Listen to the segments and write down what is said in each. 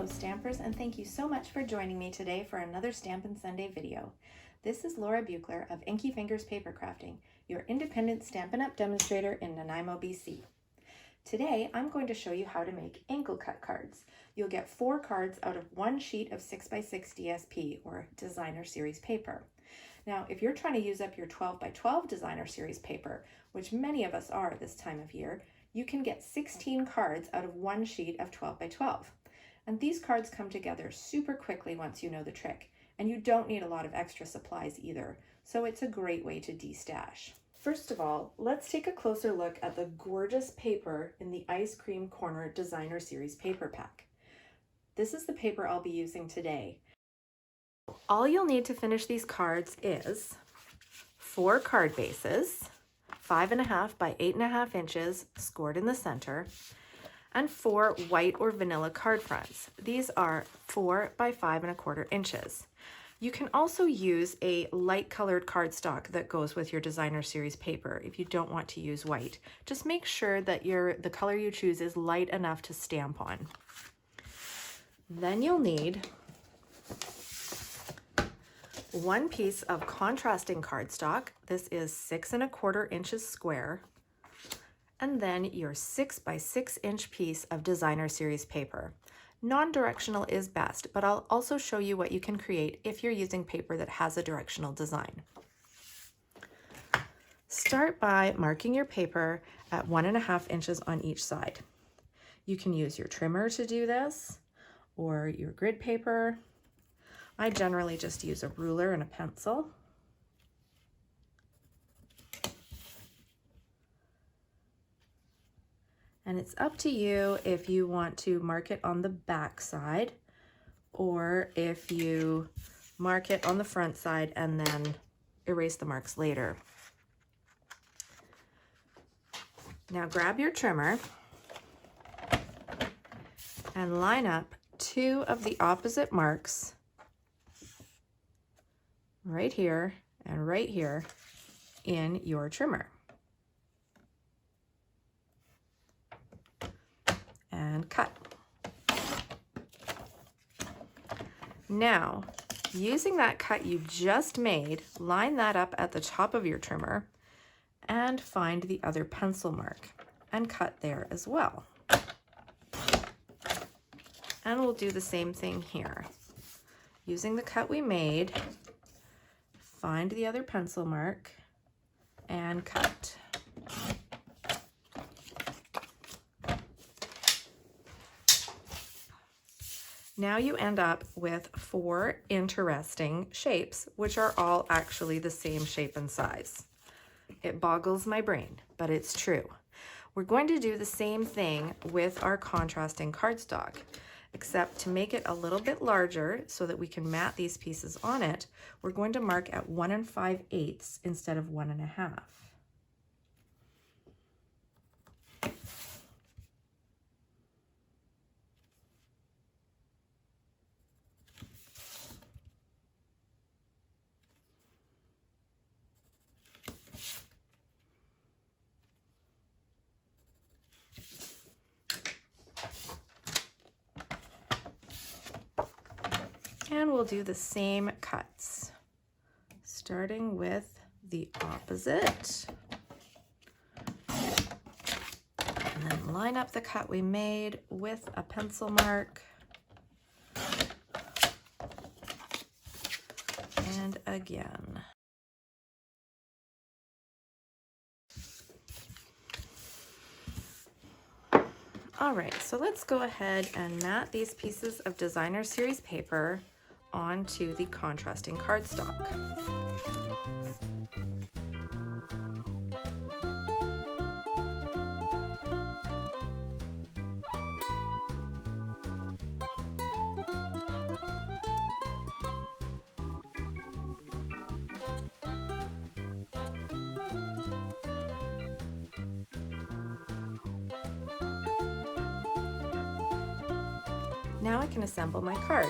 Hello Stampers, and thank you so much for joining me today for another Stampin' Sunday video. This is Laura Buechler of Inkyfingers Papercrafting, your independent Stampin' Up! Demonstrator in Nanaimo, BC. Today I'm going to show you how to make ankle cut cards. You'll get 4 cards out of one sheet of 6x6 DSP, or designer series paper. Now, if you're trying to use up your 12x12 designer series paper, which many of us are this time of year, you can get 16 cards out of one sheet of 12x12. And these cards come together super quickly once you know the trick, and you don't need a lot of extra supplies either, so it's a great way to de-stash. First of all, let's take a closer look at the gorgeous paper in the Ice Cream Corner Designer Series paper pack. This is the paper I'll be using today. All you'll need to finish these cards is 4 card bases, 5.5 by 8.5 inches, scored in the center, and 4 white or vanilla card fronts. These are 4 by 5.25 inches. You can also use a light colored cardstock that goes with your designer series paper if you don't want to use white. Just make sure that the color you choose is light enough to stamp on. Then you'll need 1 piece of contrasting cardstock. This is 6.25 inches square. And then your 6 by 6 inch piece of designer series paper. Non-directional is best, but I'll also show you what you can create if you're using paper that has a directional design. Start by marking your paper at 1.5 inches on each side. You can use your trimmer to do this, or your grid paper. I generally just use a ruler and a pencil. And it's up to you if you want to mark it on the back side or if you mark it on the front side and then erase the marks later. Now grab your trimmer and line up 2 of the opposite marks right here and right here in your trimmer. And cut. Now, using that cut you just made, line that up at the top of your trimmer and find the other pencil mark and cut there as well. And we'll do the same thing here. Using the cut we made, find the other pencil mark and cut. Now you end up with 4 interesting shapes, which are all actually the same shape and size. It boggles my brain, but it's true. We're going to do the same thing with our contrasting cardstock, except to make it a little bit larger so that we can mat these pieces on it, we're going to mark at 1 5/8 instead of 1.5. And we'll do the same cuts, starting with the opposite. And then line up the cut we made with a pencil mark. And again. All right, so let's go ahead and mat these pieces of designer series paper onto the contrasting cardstock. Now I can assemble my cards.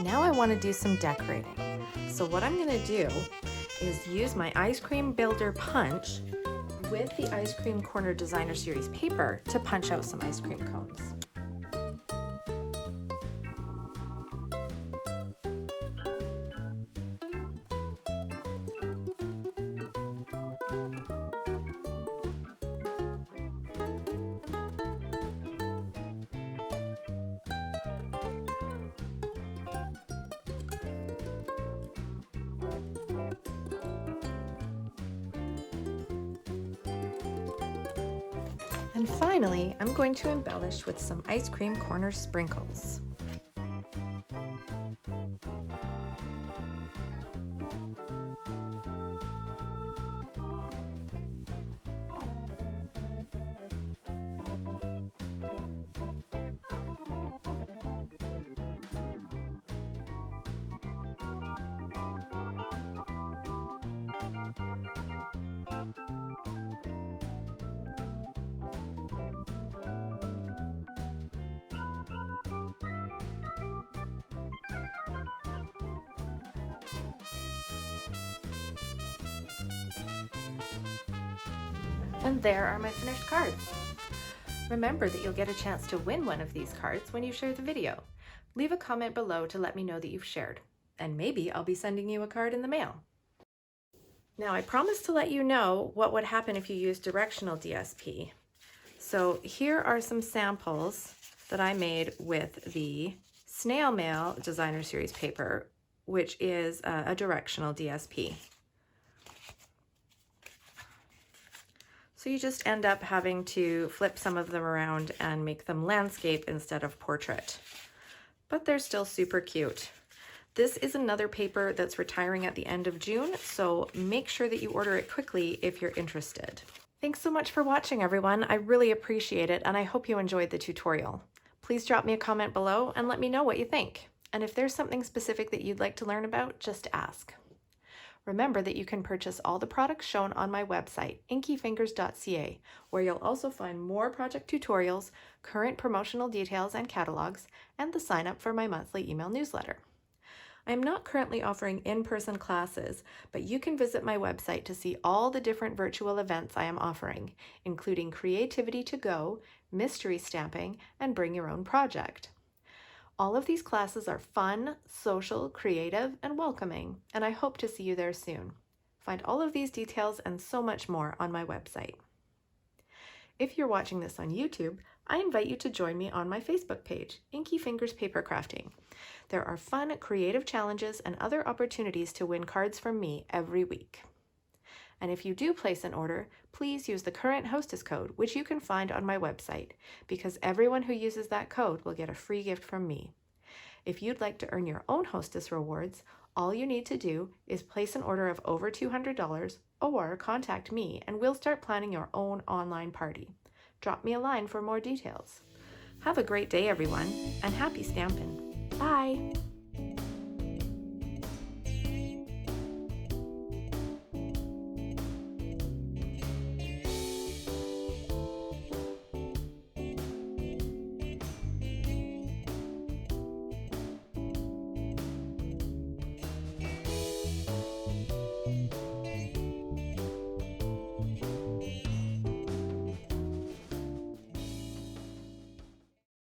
Now I want to do some decorating. So what I'm going to do is use my ice cream builder punch with the Ice Cream Corner Designer Series paper to punch out some ice cream cones. And finally, I'm going to embellish with some ice cream corner sprinkles. And there are my finished cards. Remember that you'll get a chance to win one of these cards when you share the video. Leave a comment below to let me know that you've shared, and maybe I'll be sending you a card in the mail. Now, I promised to let you know what would happen if you use directional DSP. So here are some samples that I made with the Snail Mail Designer Series paper, which is a directional DSP. So you just end up having to flip some of them around and make them landscape instead of portrait. But they're still super cute. This is another paper that's retiring at the end of June, so make sure that you order it quickly if you're interested. Thanks so much for watching, everyone. I really appreciate it, and I hope you enjoyed the tutorial. Please drop me a comment below and let me know what you think. And if there's something specific that you'd like to learn about, just ask. Remember that you can purchase all the products shown on my website, inkyfingers.ca, where you'll also find more project tutorials, current promotional details and catalogs, and the sign up for my monthly email newsletter. I am not currently offering in-person classes, but you can visit my website to see all the different virtual events I am offering, including Creativity to Go, Mystery Stamping, and Bring Your Own Project. All of these classes are fun, social, creative, and welcoming, and I hope to see you there soon. Find all of these details and so much more on my website. If you're watching this on YouTube, I invite you to join me on my Facebook page, Inkyfingers Papercrafting. There are fun, creative challenges and other opportunities to win cards from me every week. And if you do place an order, please use the current Hostess code, which you can find on my website, because everyone who uses that code will get a free gift from me. If you'd like to earn your own Hostess rewards, all you need to do is place an order of over $200 or contact me and we'll start planning your own online party. Drop me a line for more details. Have a great day, everyone, and happy stampin'. Bye!